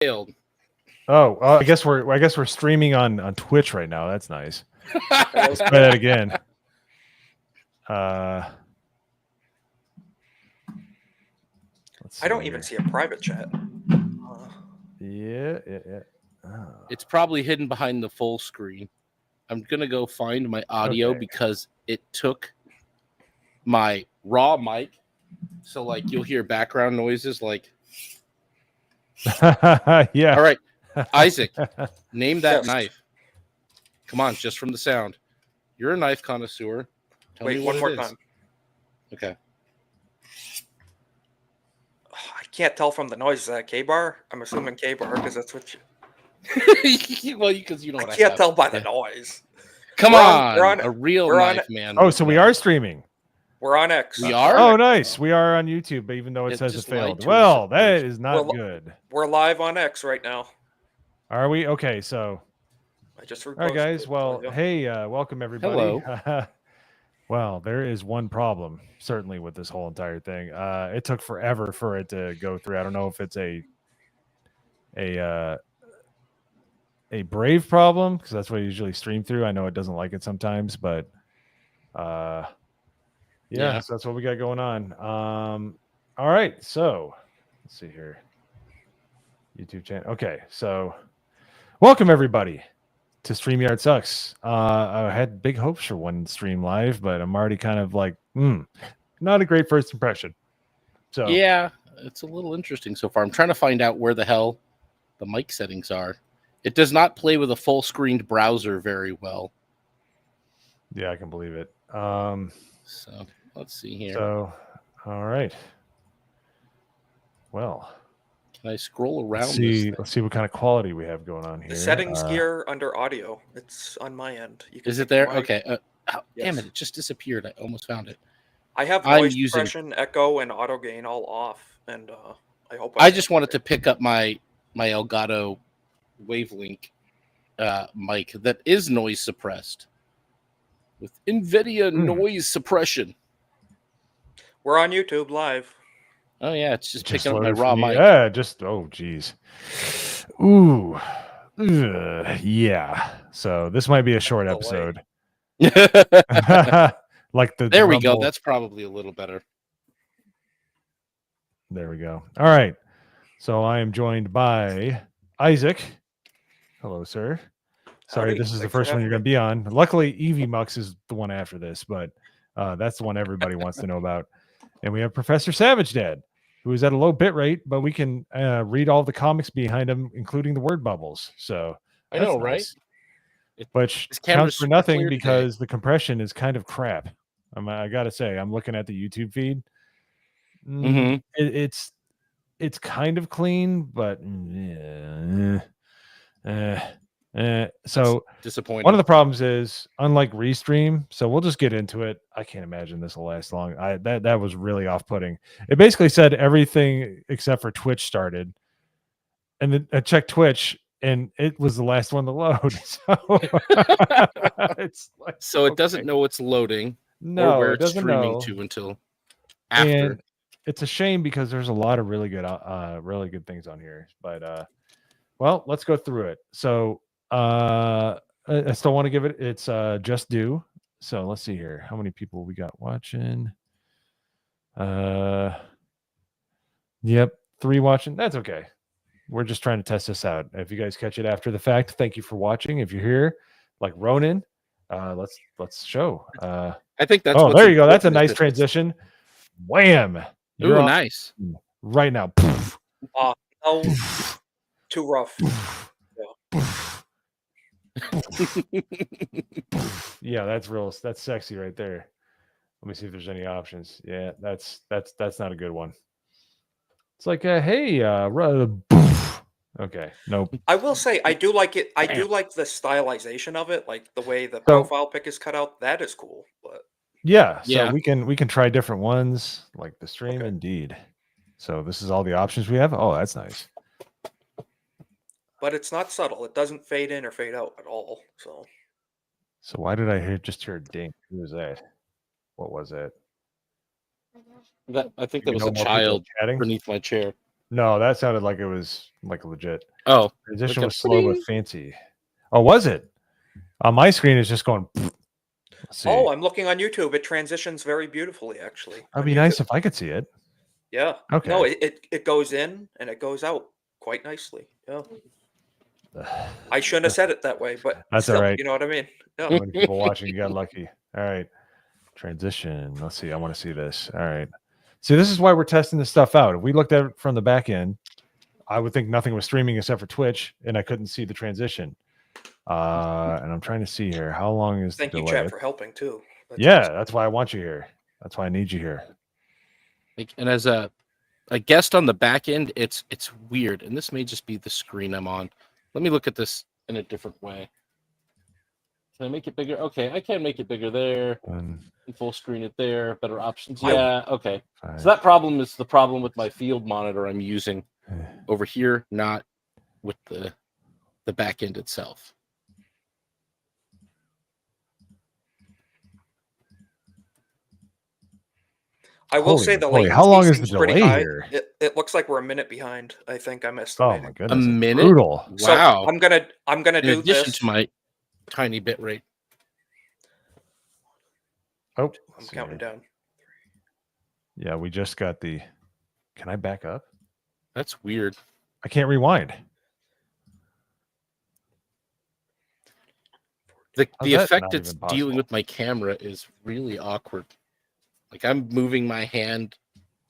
failed. Oh, I guess we're streaming on Twitch right now. That's nice. Let's try that again. Let's see I don't here. even see a private chat. Yeah. Oh. It's probably hidden behind the full screen. I'm gonna go find my audio because it took my raw mic. So like you'll hear background noises like yeah. All right. Isaac, name that knife. Come on, just from the sound. You're a knife connoisseur. Tell me what one more it is. time. Okay. I can't tell from the noise. Is that K-bar? I'm assuming K-bar because that's what you... Well, because you know what I can't tell by the noise. Come on, a real knife, man. Oh, so we are streaming. We're on X. We are? Oh, nice. We are on YouTube, even though it says it failed. Well, that is not good. We're live on X right now. Are we? Okay, so. I just all right, guys. Well, hey, welcome everybody. Hello. Well, there is one problem, certainly, with this whole entire thing. It took forever for it to go through. I don't know if it's a Brave problem, because that's what I usually stream through. I know it doesn't like it sometimes, but yeah, so that's what we got going on. All right, so let's see here. YouTube channel. Okay, so welcome everybody to StreamYard Sucks. I had big hopes for Onestream.Live, but I'm already kind of like, not a great first impression. So yeah, it's a little interesting so far. I'm trying to find out where the hell the mic settings are. It does not play with a full screened browser very well. Yeah, I can believe it. So let's see here. So, all right. Well, can I scroll around? Let's see what kind of quality we have going on here. The settings gear under audio. It's on my end. You can is it there? Okay. Damn it! It just disappeared. I almost found it. I have noise suppression, echo, and auto gain all off, and I hope. I just wanted to pick up my Elgato Wavelink mic that is noise suppressed with NVIDIA noise suppression. We're on YouTube live. Oh yeah, it's just picking up my raw mic. Yeah, geez. Ooh, yeah. So this might be a short episode. Like there we go. That's probably a little better. There we go. All right. So I am joined by Isaac. Hello, sir. Sorry, this is the first one you're going to be on. Luckily, Eevee Mux is the one after this, but that's the one everybody wants to know about. And we have Professor Savage Dad, who is at a low bit rate, but we can read all the comics behind him, including the word bubbles. So I know, right? Which counts for nothing because the compression is kind of crap. I got to say, I'm looking at the YouTube feed. It's kind of clean, but so disappointing. One of the problems is, unlike Restream, so we'll just get into it. I can't imagine this will last long. That was really off-putting. It basically said everything except for Twitch started, and then I checked Twitch, and it was the last one to load. So it's like, so it doesn't know it's loading. No, or where it doesn't streaming know to until after. And it's a shame because there's a lot of really good things on here. But well, let's go through it. So I still want to give it. It's just due. So let's see here. How many people we got watching? Yep, 3 watching. That's okay. We're just trying to test this out. If you guys catch it after the fact, thank you for watching. If you're here, like Ronan, let's show. I think that's. Oh, there you go. That's a nice transition. Wham! Ooh, nice. Right now. No, too rough. Yeah, that's real. That's sexy right there. Let me see if there's any options. Yeah, that's not a good one. It's like, hey, okay, nope. I will say I do like it. I do like the stylization of it, like the way the profile pic is cut out. That is cool. But yeah, so we can try different ones, like the stream. Indeed. So this is all the options we have. Oh, that's nice. But it's not subtle. It doesn't fade in or fade out at all. So why did I just hear a ding? Who was that? What was it? I think that was a child beneath my chair. No, that sounded like it was like legit. Oh, Transition like a was slow but ding. fancy. Oh, was it? On my screen, it's just going. Let's see. Oh, I'm looking on YouTube. It transitions very beautifully, actually. That'd on be YouTube. nice if I could see it. Yeah. Okay. No, it goes in and it goes out quite nicely. Yeah. I shouldn't have said it that way, but That's still, all right. you know what I mean? Yeah. How many people watching? You got lucky. All right. Transition. Let's see. I want to see this. All right. See, this is why we're testing this stuff out. If we looked at it from the back end, I would think nothing was streaming except for Twitch, and I couldn't see the transition. And I'm trying to see here. How long is Thank the you, delay? chat, for helping too. Yeah, that's why I want you here. That's why I need you here. And as a guest on the back end, it's weird, and this may just be the screen I'm on. Let me look at this in a different way. Can I make it bigger? Okay, I can make it bigger there. And full screen it there. Better options. Yeah, okay. So that problem is the problem with my field monitor I'm using over here, not with the back end itself. I will say the latency how long is the seems pretty delay high. here? It looks like we're a minute behind. I think I'm Oh estimating. my A goodness! It's minute? brutal. So Wow. I'm gonna In do addition this. to my tiny bit rate. Oh, I'm counting down. Yeah, we just got the. Can I back up? That's weird. I can't rewind. The effect it's dealing with my camera is really awkward. Like I'm moving my hand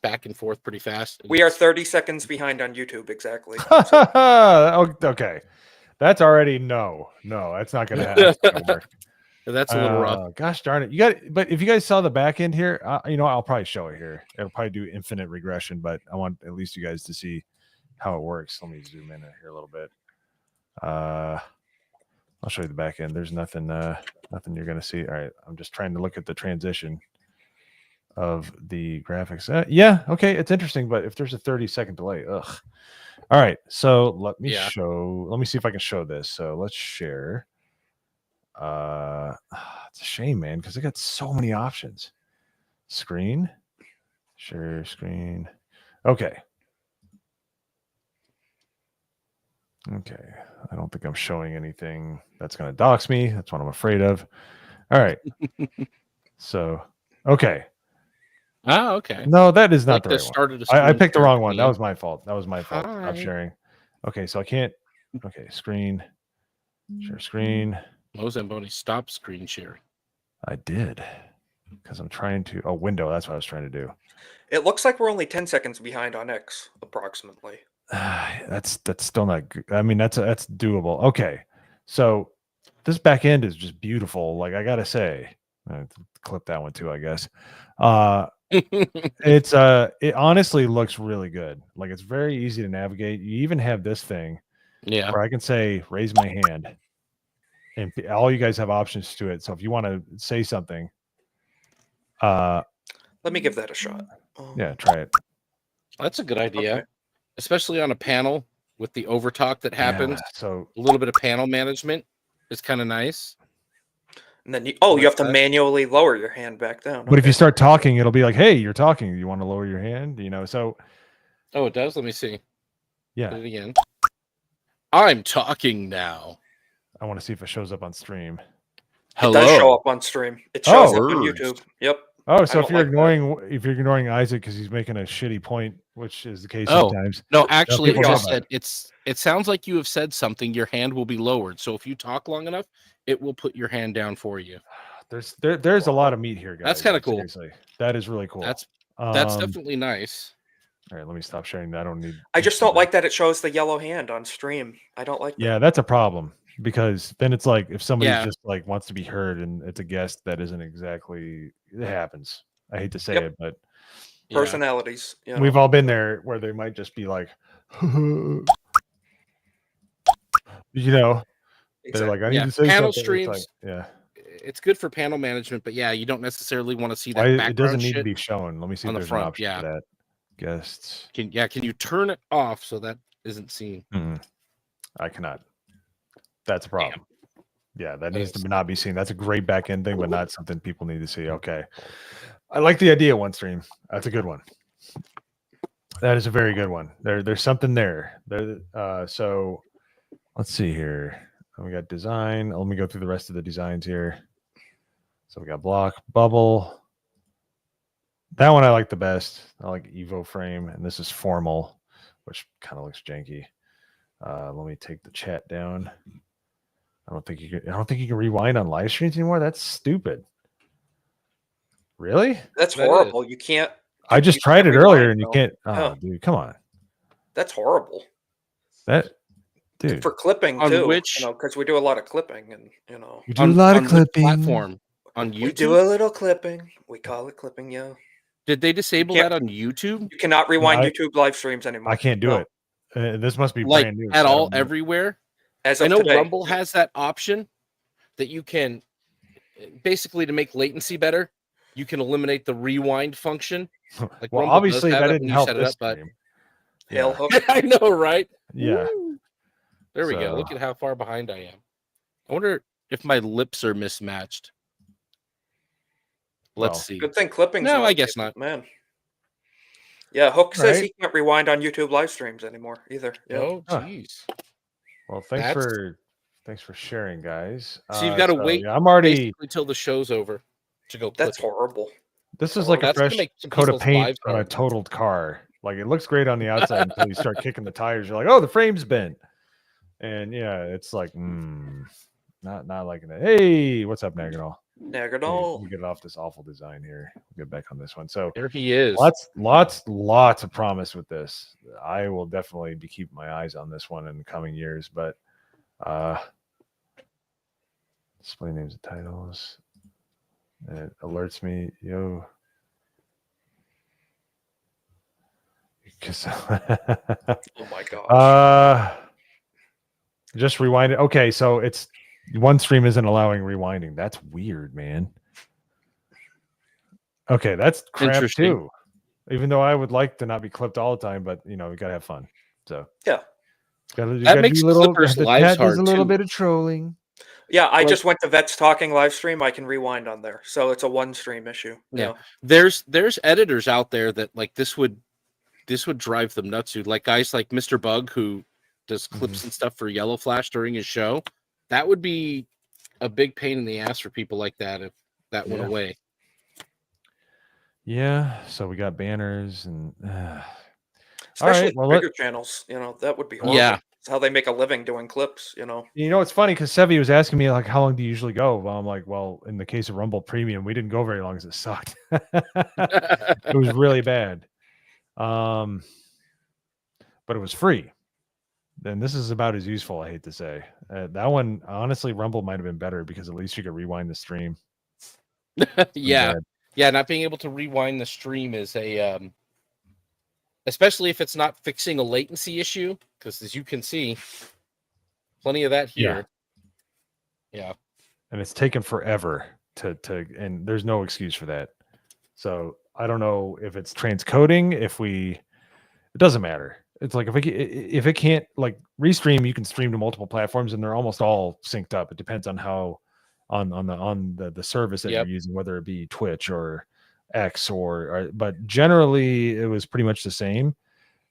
back and forth pretty fast. We are 30 seconds behind on YouTube, exactly. Okay, that's already no. That's not gonna happen. Work. That's a little rough. Gosh darn it! You got. But if you guys saw the back end here, I'll probably show it here. It'll probably do infinite regression, but I want at least you guys to see how it works. Let me zoom in here a little bit. I'll show you the back end. There's nothing you're gonna see. All right, I'm just trying to look at the transition of the graphics. Yeah, okay, it's interesting, but if there's a 30-second delay, ugh. All right, so let me see if I can show this. So let's share. It's a shame, man, because I got so many options. Screen, share screen. Okay. I don't think I'm showing anything that's going to dox me. That's what I'm afraid of. All right. So, okay. Okay. No, that is not the right one. I picked the wrong one. That was my fault. Stop sharing. Okay, so I can't. Okay, screen. Share screen. Mo Zamboni, stop screen share. I did. Because I'm trying to. Oh, window. That's what I was trying to do. It looks like we're only 10 seconds behind on X, approximately. That's still not good. I mean, that's doable. Okay, so this back end is just beautiful. Like I gotta say, clip that one too, I guess. It honestly looks really good. Like it's very easy to navigate. You even have this thing, where I can say raise my hand, and all you guys have options to it. So if you want to say something, let me give that a shot. Yeah, try it. That's a good idea. Okay. Especially on a panel with the overtalk that happens. Yeah, so a little bit of panel management is kind of nice. And then you have to manually lower your hand back down. But if you start talking, it'll be like, hey, you're talking. You want to lower your hand? So. Oh, it does? Let me see. Yeah. Do it again. I'm talking now. I want to see if it shows up on stream. Hello. It does show up on stream. It shows up on YouTube. Yep. Oh, so if you're ignoring Isaac because he's making a shitty point, which is the case sometimes. No, actually, it just said it sounds like you have said something. Your hand will be lowered. So if you talk long enough, it will put your hand down for you. There's a lot of meat here, guys. That's kind of cool. Seriously. That is really cool. That's definitely nice. All right, let me stop sharing that. I just don't like that it shows the yellow hand on stream. I don't like that. Yeah, that's a problem. Because then it's like if somebody just like wants to be heard and it's a guest that isn't exactly, it happens. I hate to say it, but personalities. We've all been there where they might just be like, they're like, I need to say panel something. Streams. It's good for panel management, but you don't necessarily want to see that. It doesn't need to be shown. Let me see if there's an option for that. Guests. Can you turn it off so that isn't seen? I cannot. That's a problem. Yeah, that needs to not be seen. That's a great back end thing, but not something people need to see. Okay. I like the idea, OneStream. That's a good one. That is a very good one. There's something there. So let's see here. We got design. Let me go through the rest of the designs here. So we got block, bubble. That one I like the best. I like Evo frame, and this is formal, which kind of looks janky. Let me take the chat down. I don't think you can rewind on live streams anymore. That's stupid. Really? That's That horrible. You can't. I just tried it earlier, and you can't. Oh, Yeah. dude, come on. That's horrible. Dude. For clipping On too, which- because we do a lot of clipping, and You do a lot of which clipping. platform? On YouTube? we do a little clipping. We call it clipping, yeah. Did they disable can't- that on YouTube? You cannot rewind I- YouTube live streams anymore. I can't do No. it. This must be Like brand new. at so I all, don't know. everywhere? As I of know today. Rumble has that option that you can basically, to make latency better, you can eliminate the rewind function. Like Well, Rumble does obviously have that it didn't when you help set it this up, but stream. Hail Yeah. hook. I know, right? Yeah. Woo! There we go. So- Look at how far behind I am. I wonder if my lips are mismatched. Let's Well, see. Good thing clipping's No, not I guess enabled, not. Man. Yeah, Hook says Right. he can't rewind on YouTube live streams anymore either. Yeah. Oh, Huh. jeez. Well, That's- thanks for sharing, guys. So you've got to so, wait yeah, I'm already. basically till the show's over to go. That's clip it. horrible. This is like a That's gonna fresh make some coat of people's paint lives on a hard. totaled car. Like it looks great on the outside until you start kicking the tires. You're like, oh, the frame's bent. And yeah, it's like, not liking it. Hey, what's up, Naganol? Naganol. We get off this awful design here. We'll get back on this one. So There he is. lots of promise with this. I will definitely be keeping my eyes on this one in the coming years. But display names and titles. It alerts me, yo. Oh my gosh. Just rewind it. Okay, so it's OneStream isn't allowing rewinding. That's weird, man. Okay, that's crap Interesting. too. Even though I would like to not be clipped all the time, but we gotta have fun. So Yeah. That makes clippers' lives hard, a little too. bit of trolling. Yeah, I Like- just went to Vets Talking live stream. I can rewind on there. So it's a one stream issue. Yeah. There's editors out there that like this would drive them nuts, dude. Like guys like Mr. Bug who does clips and stuff for Yellow Flash during his show. That would be a big pain in the ass for people like that if that went away. Yeah, so we got banners and Especially right, well, bigger channels, that would be horrible. Yeah. It's how they make a living doing clips, it's funny because Sevi was asking me like, how long do you usually go? Well, I'm like, well, in the case of Rumble Premium, we didn't go very long because it sucked. It was really bad. But it was free. Then this is about as useful, I hate to say. That one, honestly, Rumble might have been better because at least you could rewind the stream. Yeah. bad. Yeah, not being able to rewind the stream is a especially if it's not fixing a latency issue, because as you can see, plenty of that here. Yeah. And it's taken forever to and there's no excuse for that. So I don't know if it's transcoding, it doesn't matter. It's like if it can't like restream, you can stream to multiple platforms and they're almost all synced up. It depends on how on the service that Yep. you're using, whether it be Twitch or X but generally it was pretty much the same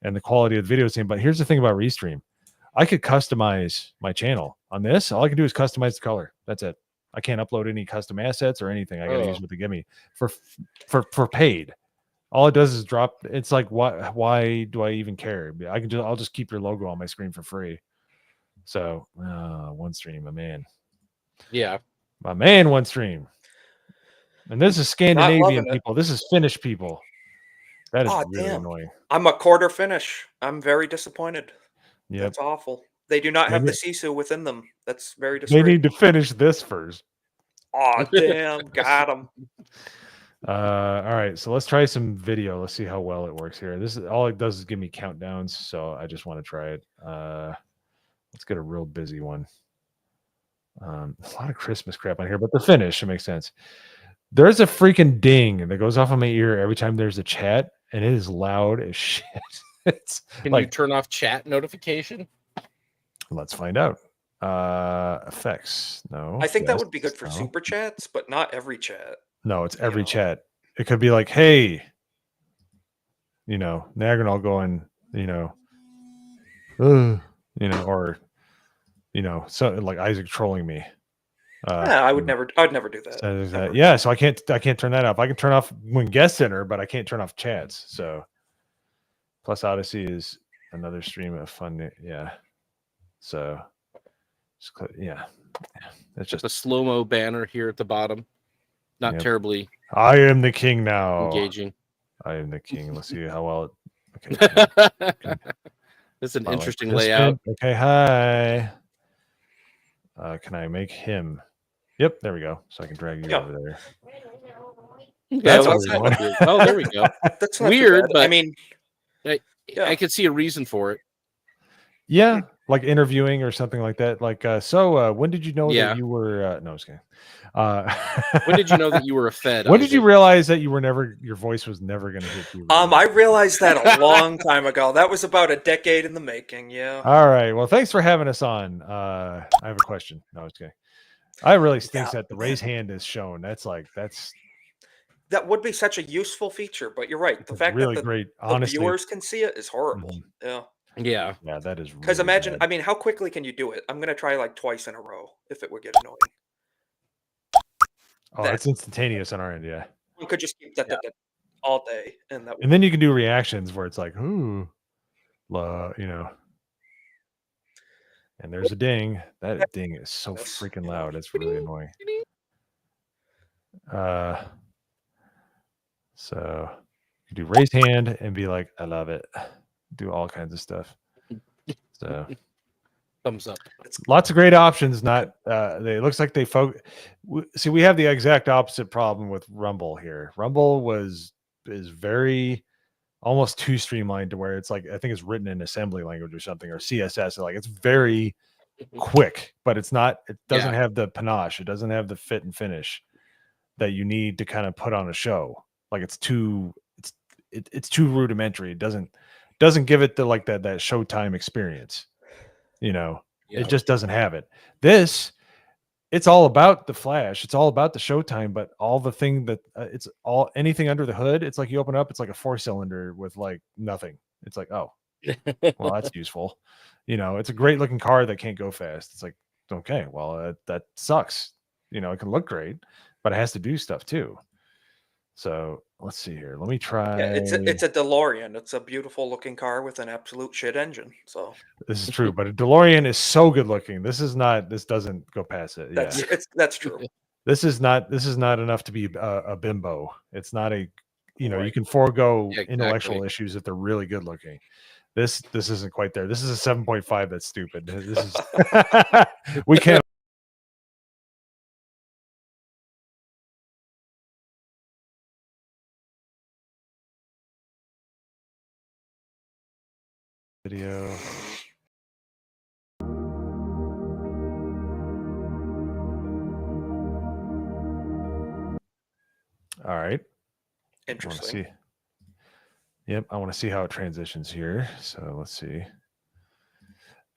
and the quality of the video is the same. But here's the thing about Restream. I could customize my channel on this. All I can do is customize the color. That's it. I can't upload any custom assets or anything. I gotta use what they give me for paid. All it does is drop. It's like, why do I even care? I'll just keep your logo on my screen for free. So OneStream, Yeah. my man, OneStream. And this is Scandinavian loving it. people. This is Finnish people. That is Aw, really damn. annoying. I'm a quarter Finnish. I'm very disappointed. Yep. That's awful. They do not have Maybe- the sisu within them. That's very They disgraceful. need to finish this first. Aw, damn. Got him. All right, so let's try some video. Let's see how well it works here. This is all it does is give me countdowns, so I just want to try it. Let's get a real busy one. A lot of Christmas crap on here, but the finish, it makes sense. There's a freaking ding that goes off on my ear every time there's a chat, and it is loud as shit. It's Can like, you turn off chat notification? let's find out. Effects. No. I think that Yes, would be good for no. super chats, but not every chat. No, it's every know. chat. It could be like, hey, Nagrinol going, or so like Isaac trolling me. Yeah, I'd never do that. So there's that. Ever. Yeah, so I can't turn that off. I can turn off when guests enter, but I can't turn off chats. So plus Odyssey is another stream of fun. Yeah. So yeah. It's just the slow-mo banner here at the bottom. Not terribly I am the king now. engaging. I am the king. Let's see how well it okay. It's an interesting layout. Okay, hi. Can I make him? Yep, there we go. So I can drag you over there. Okay, That's well, what we want. Oh, there we go. That's not weird, too bad. but I mean, I could see a reason for it. Yeah, like interviewing or something like that. Like, when did you know that you were? No, I was kidding. When did you know that you were a Fed? When did you realize that your voice was never going to hit you? I realized that a long time ago. That was about a decade in the making. Yeah. All right. Well, thanks for having us on. I have a question. No, I was kidding. I really think that the raise hand is shown. That would be such a useful feature, but you're right. The fact really that great. the Honestly, viewers can see it is horrible. Yeah, that is. Because really imagine, bad. I mean, how quickly can you do it? I'm gonna try like twice in a row if it would get annoying. Oh, it's instantaneous on our end. Yeah, we could just keep that all day, and then you can do reactions where it's like, ooh, and there's a ding. That ding is so freaking loud. It's really annoying. So you do raise hand and be like, I love it. Do all kinds of stuff. So thumbs up. Lots of great options. Not it looks like they see, we have the exact opposite problem with Rumble here. Rumble is very almost too streamlined to where it's like, I think it's written in assembly language or something, or CSS. Like, it's very quick, but it doesn't have the panache. It doesn't have the fit and finish that you need to kind of put on a show. Like, it's too rudimentary. It doesn't give it the that Showtime experience. It just doesn't have it. It's all about the flash. It's all about the Showtime, but all the thing that it's all anything under the hood. It's like you open up, it's like a 4-cylinder with like nothing. It's like, oh, well, that's useful. It's a great looking car that can't go fast. It's like, okay, well, that sucks. It can look great, but it has to do stuff too. So let's see here. Let me try. Yeah, it's a DeLorean. It's a beautiful looking car with an absolute shit engine. So this is true, but a DeLorean is so good looking. This doesn't go past it. That's true. This is not enough to be a bimbo. It's not a, you can forego intellectual issues if they're really good looking. This isn't quite there. This is a 7.5. That's stupid. This is we can't. Video. All right. Interesting. I want to see how it transitions here. So let's see.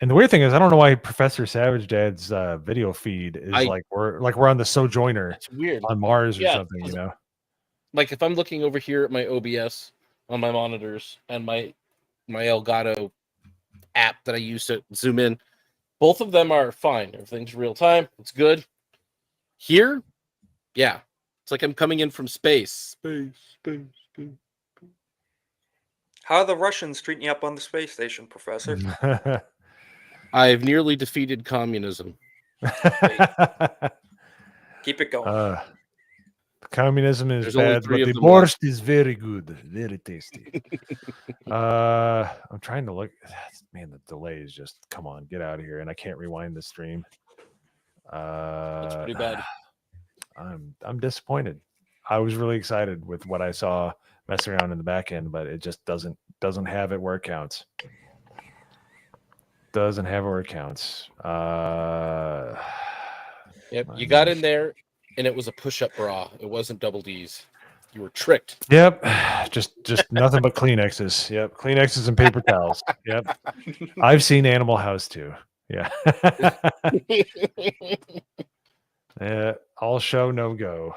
And the weird thing is, I don't know why Professor Savage Dad's video feed is like we're on the Sojourner. It's weird on Mars or something. Like if I'm looking over here at my OBS on my monitors and my Elgato app that I use to zoom in, both of them are fine. Everything's real time. It's good. Here, it's like I'm coming in from space. How are the Russians treating you up on the space station, Professor? I've nearly defeated communism. Keep it going. Communism is bad, but the borscht is very good, very tasty. I'm trying to look. Man, the delay is just, come on, get out of here, and I can't rewind the stream. That's pretty bad. I'm disappointed. I was really excited with what I saw messing around in the back end, but it just doesn't have it where it counts. Doesn't have it where it counts. Yep, you got in there, and it was a push-up bra. It wasn't double D's. You were tricked. Yep, just nothing but Kleenexes. Yep, Kleenexes and paper towels. Yep, I've seen Animal House too. Yeah. Yeah, all show, no go.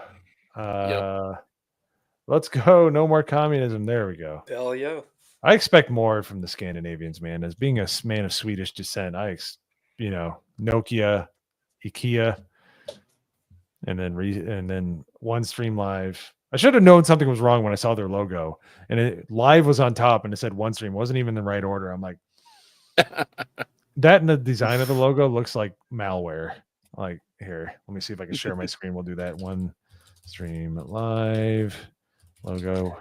Let's go. No more communism. There we go. Hell yeah. I expect more from the Scandinavians, man. As being a man of Swedish descent, Nokia, IKEA, and then Onestream.Live. I should have known something was wrong when I saw their logo, and live was on top, and it said Onestream. It wasn't even the right order. I'm like, that and the design of the logo looks like malware. Like, here, let me see if I can share my screen. We'll do that. Onestream.Live logo.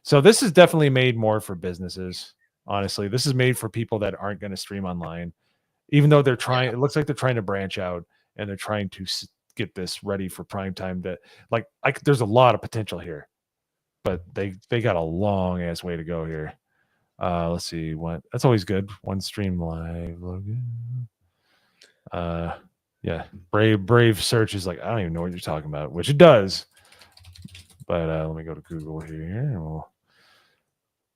So this is definitely made more for businesses. Honestly, this is made for people that aren't going to stream online, even though they're trying. It looks like they're trying to branch out and they're trying to get this ready for prime time. That there's a lot of potential here, but they got a long ass way to go here. Let's see what that's always good. Onestream.Live logo. Yeah, Brave search is like I don't even know what you're talking about, which it does. But let me go to Google here.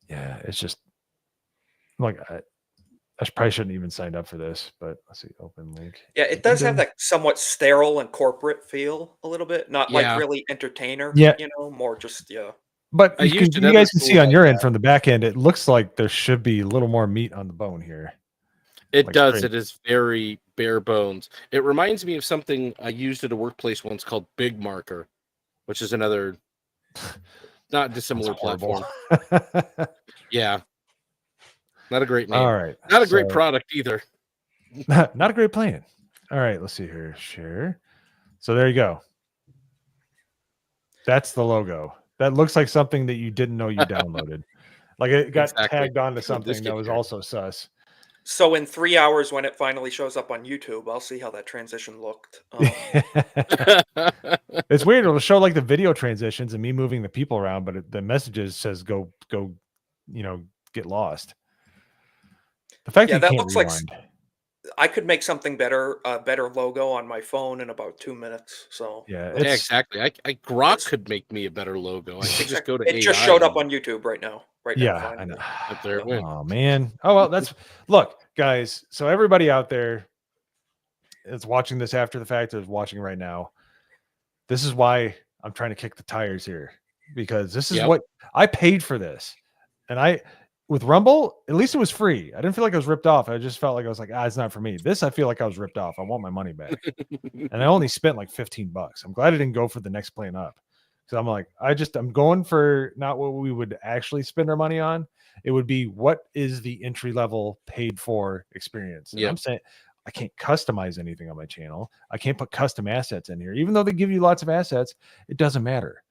Yeah, it's just like I probably shouldn't even signed up for this, but let's see, open link. Yeah, it does have that somewhat sterile and corporate feel a little bit, not like really entertainer. Yeah, more just But I you guys can see on your end from the back end, it looks like there should be a little more meat on the bone here. It does. Straight. It is very bare bones. It reminds me of something I used at a workplace once called Big Marker, which is another not dissimilar platform. Yeah. Not a great name. All right. Not a great product either. Not a great plan. All right. Let's see here. Share. So there you go. That's the logo. That looks like something that you didn't know you downloaded. Like it got tagged onto something that was also sus. So in 3 hours, when it finally shows up on YouTube, I'll see how that transition looked. It's weird. It'll show like the video transitions and me moving the people around, but the messages says go, get lost. The fact that looks rewind. Like I could make something better, a better logo on my phone in about 2 minutes. So yeah, exactly. Grok could make me a better logo. I could just go to. It just showed up on YouTube right now. Now, I know. There oh man. Oh well, look, guys. So everybody out there is watching this after the fact, is watching right now. This is why I'm trying to kick the tires here, because this is what I paid for this, and with Rumble, at least it was free. I didn't feel like I was ripped off. I just felt like I was like, it's not for me. This, I feel like I was ripped off. I want my money back. And I only spent like $15. I'm glad I didn't go for the next plan up. So I'm like, I'm going for not what we would actually spend our money on. It would be what is the entry level paid for experience. I'm saying I can't customize anything on my channel. I can't put custom assets in here. Even though they give you lots of assets, it doesn't matter.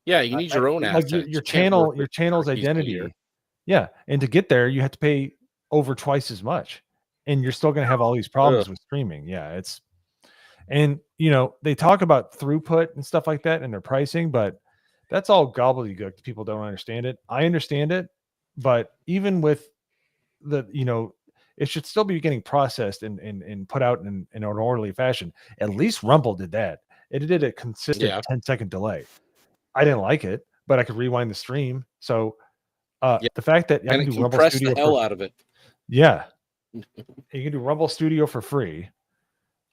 Yeah, you need your own assets. Like your channel's identity. Yeah, and to get there, you have to pay over twice as much, and you're still going to have all these problems with streaming. Yeah, and they talk about throughput and stuff like that in their pricing, but that's all gobbledygook. People don't understand it. I understand it, but even with it should still be getting processed and put out in an orderly fashion. At least Rumble did that. It did a consistent 10-second delay. I didn't like it, but I could rewind the stream. So. The fact that I can do Rumble Studio the hell out of it. Yeah. You can do Rumble Studio for free.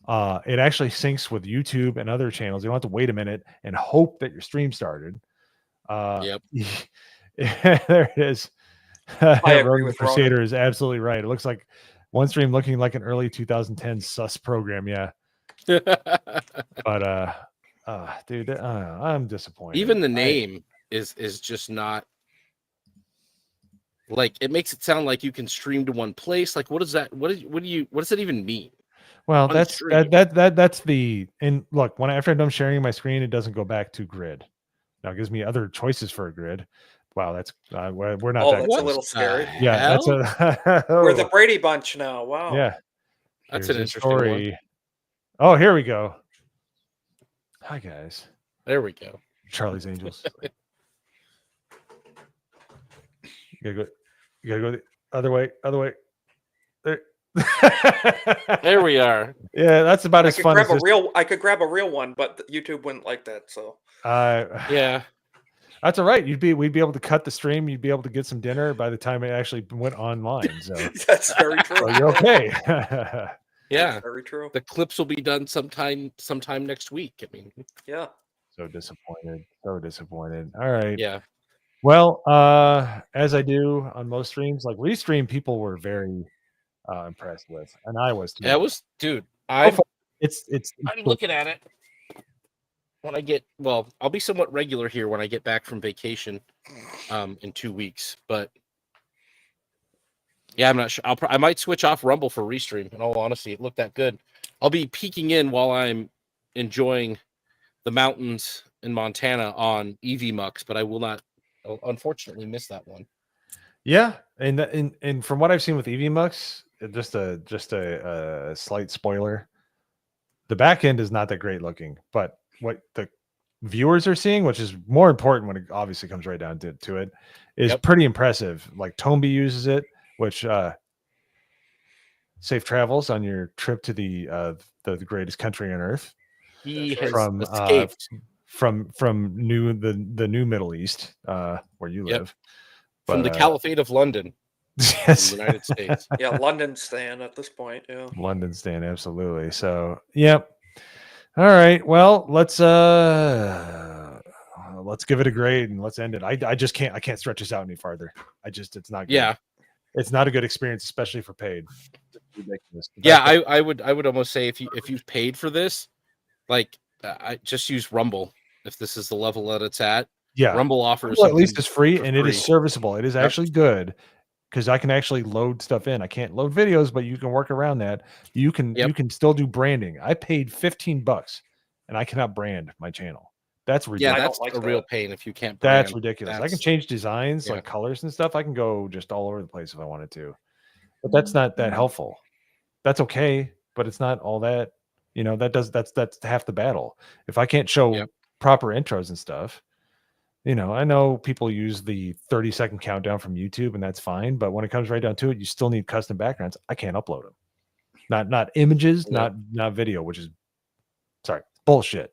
It actually syncs with YouTube and other channels. You don't have to wait a minute and hope that your stream started. There it is. I agree with Crusader is absolutely right. It looks like OneStream looking like an early 2010 sus program. Yeah. But dude, I'm disappointed. Even the name is just not. Like it makes it sound like you can stream to one place. Like what is that? What does that even mean? Well, that's the look, after I'm done sharing my screen, it doesn't go back to grid. Now it gives me other choices for a grid. Wow, that's we're not that that's a little scary. Yeah, that's we're the Brady Bunch now. Wow. Yeah. That's an interesting story. Oh, here we go. Hi guys. There we go. Charlie's Angels. You gotta go the other way. There. There we are. Yeah, that's about as fun as I could grab a real one, but YouTube wouldn't like that. So yeah, that's all right. We'd be able to cut the stream. You'd be able to get some dinner by the time it actually went online. So that's very true. So you're okay. Yeah, that's very true. The clips will be done sometime next week. I mean, yeah. So disappointed. So disappointed. All right. Yeah. Well, as I do on most streams, like Restream, people were very impressed with, and I was too. That was, dude. So far, it's I'm looking at it. When I get, well, I'll be somewhat regular here when I get back from vacation in 2 weeks, but yeah, I'm not sure. I might switch off Rumble for Restream. In all honesty, it looked that good. I'll be peeking in while I'm enjoying the mountains in Montana on EV-Mux, but I will not, unfortunately, miss that one. Yeah, and from what I've seen with EV-Mux, just a slight spoiler, the back end is not that great looking, but what the viewers are seeing, which is more important when it obviously comes right down to it, is pretty impressive. Like Tomby uses it, which safe travels on your trip to the greatest country on earth. He has from escaped from the new Middle East, where you live. From the Caliphate of London. Yes. In the United States. Yeah, London Stan at this point. Yeah. London Stan, absolutely. So, yep. All right. Well, let's give it a grade and let's end it. I can't stretch this out any farther. It's not good. Yeah. It's not a good experience, especially for paid. It's ridiculous. Yeah, I would almost say if you've paid for this, like I just use Rumble if this is the level that it's at. Yeah. Rumble offers at least it's free and it is free. serviceable. It is actually good because I can actually load stuff in. I can't load videos, but you can work around that. You can still do branding. I paid $15 and I cannot brand my channel. That's ridiculous. Yeah, that's like a real pain if you can't brand. That's ridiculous. I can change designs like colors and stuff. I can go just all over the place if I wanted to. But that's not that helpful. That's okay, but it's not all that, that's half the battle. If I can't show proper intros and stuff, I know people use the 30-second countdown from YouTube and that's fine, but when it comes right down to it, you still need custom backgrounds. I can't upload them. Not images, not video, which is bullshit.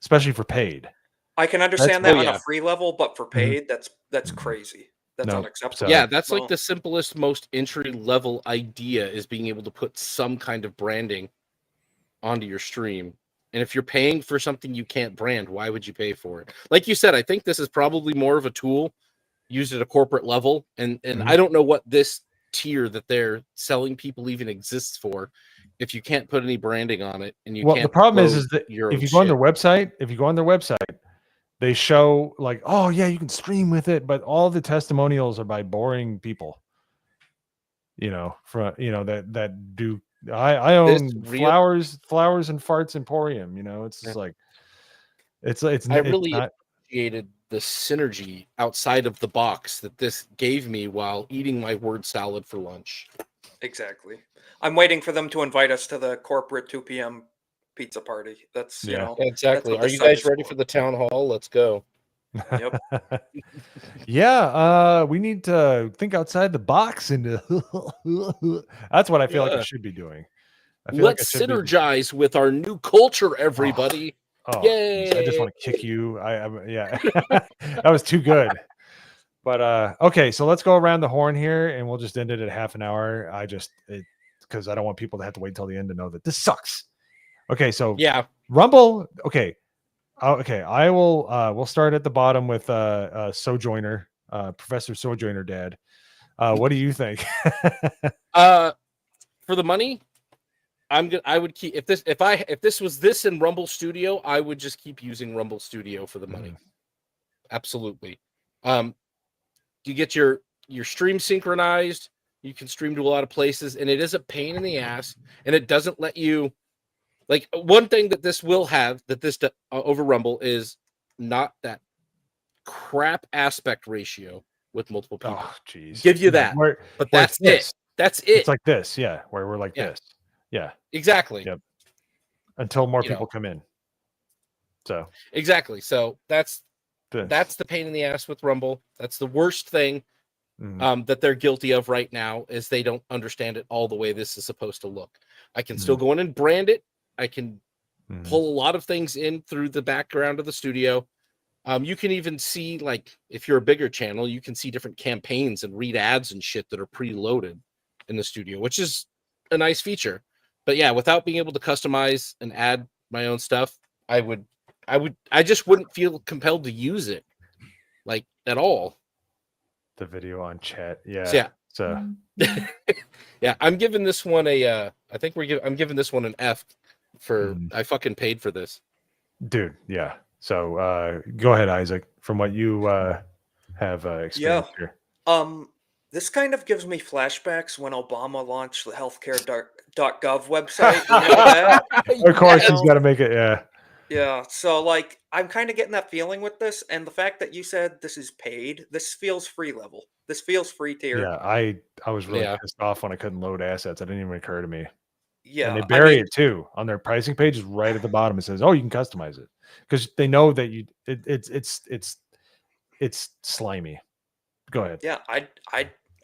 Especially for paid. I can understand that on a free level, but for paid, that's crazy. That's unacceptable. Yeah, that's like the simplest, most entry level idea is being able to put some kind of branding onto your stream. And if you're paying for something you can't brand, why would you pay for it? Like you said, I think this is probably more of a tool used at a corporate level. And I don't know what this tier that they're selling people even exists for if you can't put any branding on it. And you can't. The problem is that if you go on their website, they show like, oh yeah, you can stream with it, but all the testimonials are by boring people. That do. I own flowers and farts emporium. It's just like it's I really appreciated the synergy outside of the box that this gave me while eating my word salad for lunch. Exactly. I'm waiting for them to invite us to the corporate 2 p.m. pizza party. That's exactly. Are you guys ready for the town hall? Let's go. Yep. Yeah, we need to think outside the box, and that's what I feel like I should be doing. Let's synergize with our new culture, everybody. Yay! I just want to kick you. That was too good. But okay, so let's go around the horn here, and we'll just end it at half an hour. Because I don't want people to have to wait till the end to know that this sucks. Okay, so Rumble. Okay. I will. We'll start at the bottom with Sojourner, Professor Sojourner Dad. What do you think? For the money, I would keep if this was this in Rumble Studio, I would just keep using Rumble Studio for the money. Absolutely. You get your stream synchronized. You can stream to a lot of places, and it is a pain in the ass, and it doesn't let you. Like one thing that this will have that this over Rumble is not that crap aspect ratio with multiple people. Oh, geez. Give you that, but that's it. That's it. It's like this, where we're like this, exactly. Yep. Until more people come in. So exactly. So that's the pain in the ass with Rumble. That's the worst thing that they're guilty of right now is they don't understand it all the way this is supposed to look. I can still go in and brand it. I can pull a lot of things in through the background of the studio. You can even see, like, if you're a bigger channel, you can see different campaigns and read ads and shit that are preloaded in the studio, which is a nice feature. But yeah, without being able to customize and add my own stuff, I would I just wouldn't feel compelled to use it like at all. The video on chat. Yeah. So, yeah. So yeah, I'm giving this one a I think I'm giving this one an F for I fucking paid for this. Dude, yeah. So go ahead, Isaac, from what you have experienced here. This kind of gives me flashbacks when Obama launched the healthcare.gov website. You know that? Of course, he's got to make it. Yeah. Yeah. So, like, I'm kind of getting that feeling with this, and the fact that you said this is paid, this feels free level. This feels free tier. Yeah, I was really pissed off when I couldn't load assets. It didn't even occur to me. Yeah, and they bury it too on their pricing page. Is right at the bottom. It says, "Oh, you can customize it," because they know that it's slimy. Go ahead. Yeah,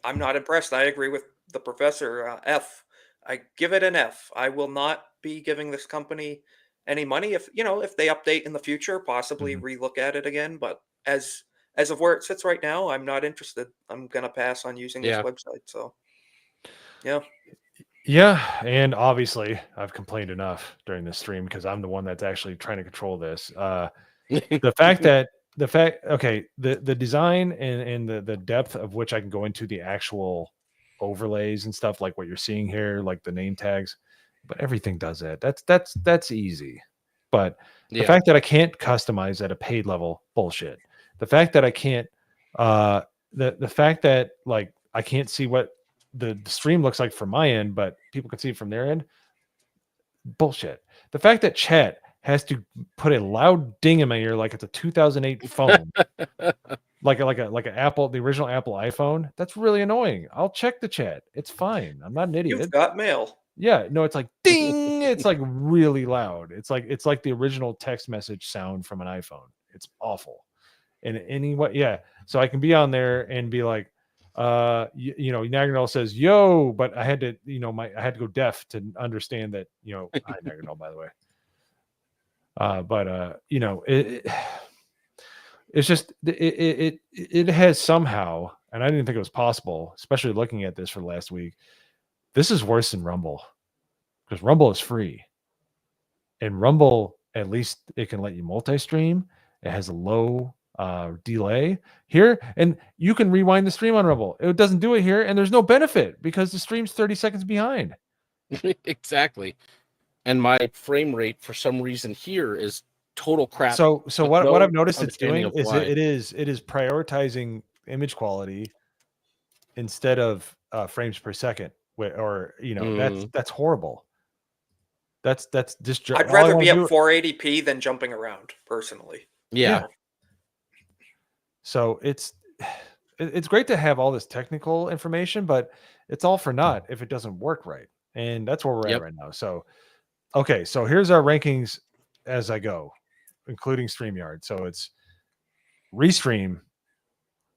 I'm not impressed. I agree with the professor. F. I give it an F. I will not be giving this company any money. If if they update in the future, possibly relook at it again. But as of where it sits right now, I'm not interested. I'm gonna pass on using this website. So, yeah. Yeah, and obviously I've complained enough during this stream because I'm the one that's actually trying to control this. The fact that the design and the depth of which I can go into the actual overlays and stuff like what you're seeing here, like the name tags, but everything does that. That's easy. But the fact that I can't customize at a paid level, bullshit. The fact that I can't the fact that like I can't see what the stream looks like from my end, but people can see it from their end, bullshit. The fact that chat has to put a loud ding in my ear like it's a 2008 phone, like an Apple, the original Apple iPhone, that's really annoying. I'll check the chat. It's fine. I'm not an idiot. You've got mail. Yeah, no, it's like ding. It's like really loud. It's like the original text message sound from an iPhone. It's awful. And anyway, yeah. So I can be on there and be like, Naganol says, yo, but I had to, I had to go deaf to understand that, hi Naganol, by the way. It's just, it has somehow, and I didn't think it was possible, especially looking at this for last week. This is worse than Rumble because Rumble is free. And Rumble, at least it can let you multi-stream. It has a low delay here, and you can rewind the stream on Rumble. It doesn't do it here, and there's no benefit because the stream's 30 seconds behind. Exactly. And my frame rate for some reason here is total crap. So what I've noticed it's doing is it is prioritizing image quality instead of frames per second, that's horrible. That's just I'd rather be at 480p than jumping around personally. Yeah. So it's great to have all this technical information, but it's all for naught if it doesn't work right. And that's where we're at right now. So, okay. So here's our rankings as I go, including StreamYard. So it's Restream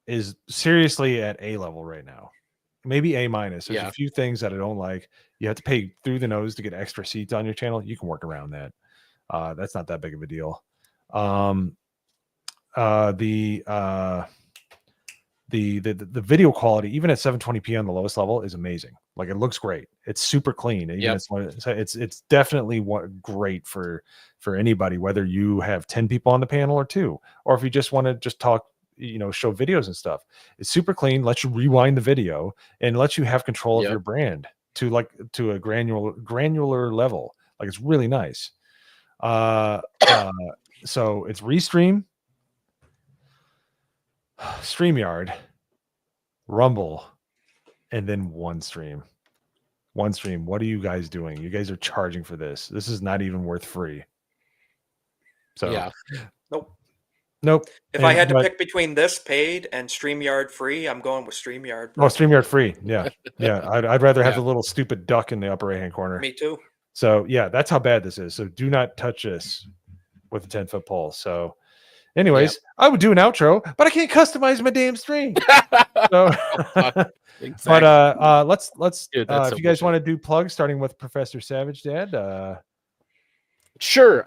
is seriously at A level right now. Maybe A minus. There's a few things that I don't like. You have to pay through the nose to get extra seats on your channel. You can work around that. That's not that big of a deal. The video quality, even at 720p on the lowest level, is amazing. Like it looks great. It's super clean. It's definitely great for anybody, whether you have 10 people on the panel or 2, or if you just want to just talk, show videos and stuff. It's super clean, lets you rewind the video and lets you have control of your brand to a granular level. Like it's really nice. So it's Restream, StreamYard, Rumble, and then Onestream. Onestream, what are you guys doing? You guys are charging for this. This is not even worth free. So Nope. If I had to pick between this paid and StreamYard free, I'm going with StreamYard. Oh, StreamYard free. Yeah. Yeah. I'd rather have the little stupid duck in the upper right-hand corner. Me too. So yeah, that's how bad this is. So do not touch this with a 10-foot pole. So anyways, I would do an outro, but I can't customize my damn stream. So exactly. But let's Dude, if you guys want to do plugs, starting with Professor Savage, Dad. Sure.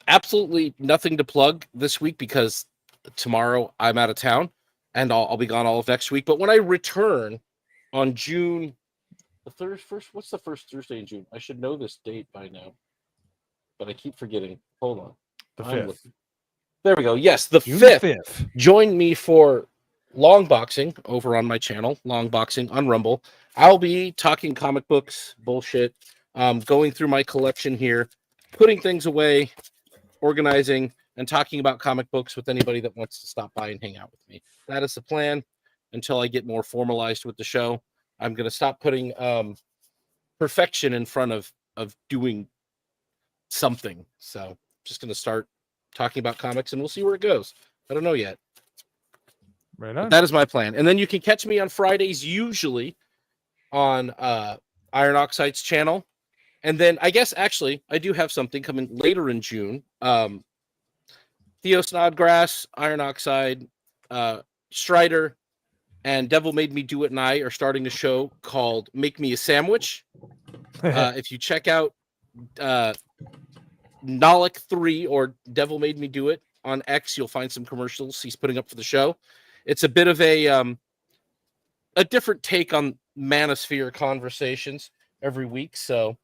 Absolutely nothing to plug this week because tomorrow I'm out of town and I'll be gone all of next week. But when I return on June the first, what's the first Thursday in June? I should know this date by now. but I keep forgetting. Hold on. The I'm 5th. looking. There we go. Yes, the June 5th. 5th. Join me for long boxing over on my channel, long boxing on Rumble. I'll be talking comic books, bullshit, going through my collection here, putting things away, organizing, and talking about comic books with anybody that wants to stop by and hang out with me. That is the plan until I get more formalized with the show. I'm going to stop putting perfection in front of doing something. So just going to start talking about comics, and we'll see where it goes. I don't know yet. Right on. But that is my plan. And then you can catch me on Fridays, usually on Iron Oxide's channel. And then I guess actually I do have something coming later in June. Theo Snodgrass, Iron Oxide, Strider, and Devil Made Me Do It and I are starting a show called Make Me a Sandwich. If you check out Nolic 3 or Devil Made Me Do It on X, you'll find some commercials he's putting up for the show. It's a bit of a different take on Manosphere conversations every week, so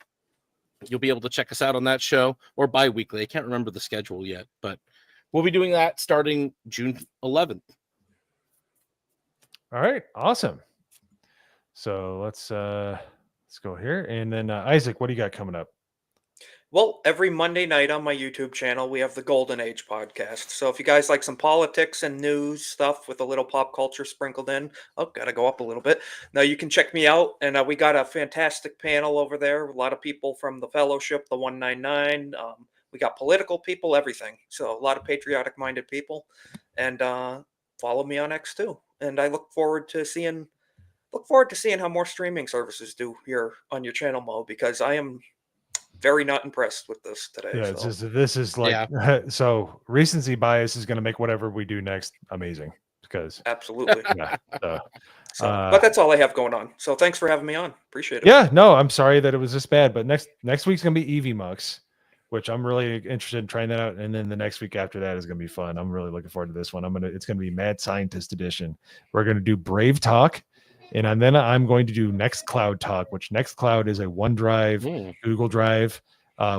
you'll be able to check us out on that show, or bi-weekly. I can't remember the schedule yet, but we'll be doing that starting June 11th. All right, awesome. So let's go here, and then Isaac, what do you got coming up? Well, every Monday night on my YouTube channel, we have the Golden Age podcast. So if you guys like some politics and news stuff with a little pop culture sprinkled in, gotta go up a little bit. Now you can check me out, and we got a fantastic panel over there. A lot of people from the Fellowship, the 199. We got political people, everything. So a lot of patriotic-minded people, and follow me on X too. And I look forward to seeing how more streaming services do here on your channel, Mo, because I am very not impressed with this today. Yeah, so. it's just, this is like so recency bias is going to make whatever we do next amazing, because Absolutely. yeah. But that's all I have going on. So thanks for having me on. Appreciate it. Yeah, no, I'm sorry that it was this bad, but next week's gonna be Eevee Mux, which I'm really interested in trying that out, and then the next week after that is gonna be fun. I'm really looking forward to this one. It's gonna be Mad Scientist Edition. We're gonna do Brave Talk, and then I'm going to do Nextcloud Talk, which Nextcloud is a OneDrive, Google Drive,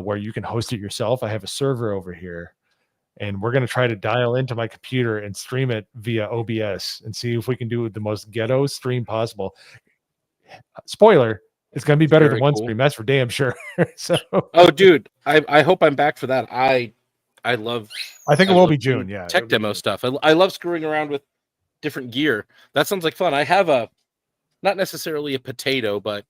where you can host it yourself. I have a server over here, and we're going to try to dial into my computer and stream it via OBS and see if we can do the most ghetto stream possible. Spoiler, it's going to be better than OneStream. That's for damn sure. So, dude, I hope I'm back for that. I love. I think it will be June. Yeah, tech demo stuff. I love screwing around with different gear. That sounds like fun. I have not necessarily a potato, but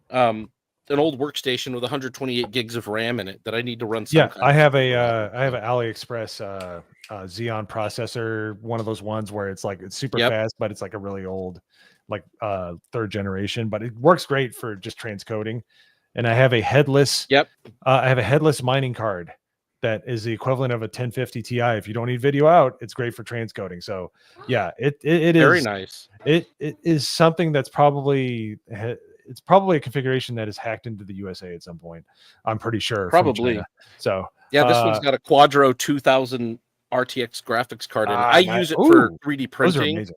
an old workstation with 128 gigs of RAM in it that I need to run. I have an AliExpress Xeon processor, one of those ones where it's super fast, but it's like a really old, third generation, but it works great for just transcoding. And I have a headless. I have a headless mining card that is the equivalent of a 1050 Ti. If you don't need video out, it's great for transcoding. So yeah, it is very nice. It is something that's probably a configuration that is hacked into the USA at some point. I'm pretty sure. Probably. So yeah, this one's got a Quadro 2000 RTX graphics card in it. I use it for 3D printing. Those are amazing.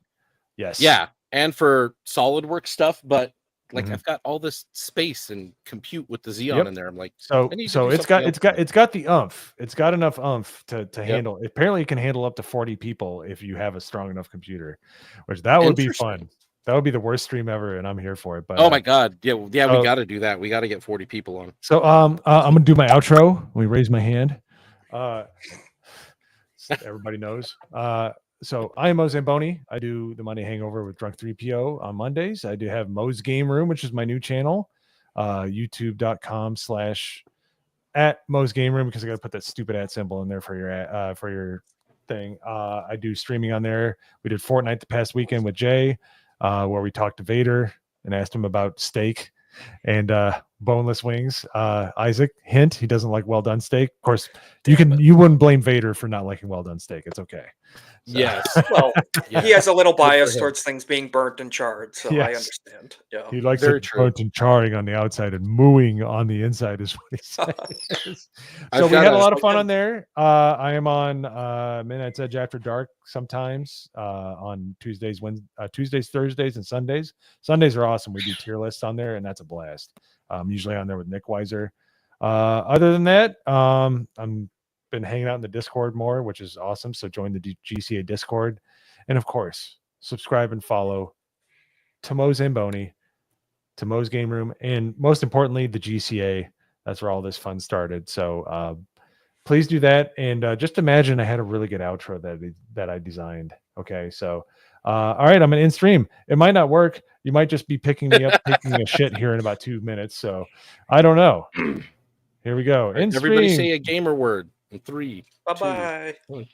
Yes. Yeah, and for SolidWorks stuff, but I've got all this space and compute with the Xeon in there. I'm like, so it's got the oomph. It's got enough oomph to handle. Apparently, it can handle up to 40 people if you have a strong enough computer, which that would be fun. That would be the worst stream ever, and I'm here for it. But oh my god, yeah, we got to do that. We got to get 40 people on. So I'm gonna do my outro. Let me raise my hand. Everybody knows. So I am Mo Zamboni. I do the Monday Hangover with Drunk 3PO on Mondays. I do have Mo's Game Room, which is my new channel. YouTube.com/@Mo's Game Room, because I got to put that stupid @ symbol in there for your thing. I do streaming on there. We did Fortnite the past weekend with Jay, where we talked to Vader and asked him about steak and boneless wings. Isaac, hint, he doesn't like well done steak. Of course, you wouldn't blame Vader for not liking well done steak. It's okay. So. Yes. Well, he has a little bias towards things being burnt and charred, so I understand. Yeah. He likes it burnt and charring on the outside and mooing on the inside is what he says. So we had a lot of fun on there. I am on Midnight's Edge After Dark sometimes on Tuesdays, Thursdays, and Sundays. Sundays are awesome. We do tier lists on there, and that's a blast. Usually on there with Nick Weiser. Other than that, I'm been hanging out in the Discord more, which is awesome. So join the GCA Discord, and of course, subscribe and follow Tomo Zamboni, Tomo's Game Room, and most importantly, the GCA. That's where all this fun started. So please do that, and just imagine I had a really good outro that I designed. Okay, so all right, I'm gonna end stream. It might not work. You might just be picking me up, taking a shit here in about 2 minutes. So I don't know. Here we go. Right, End everybody stream. say a gamer word in 3, Bye 2, bye. 1.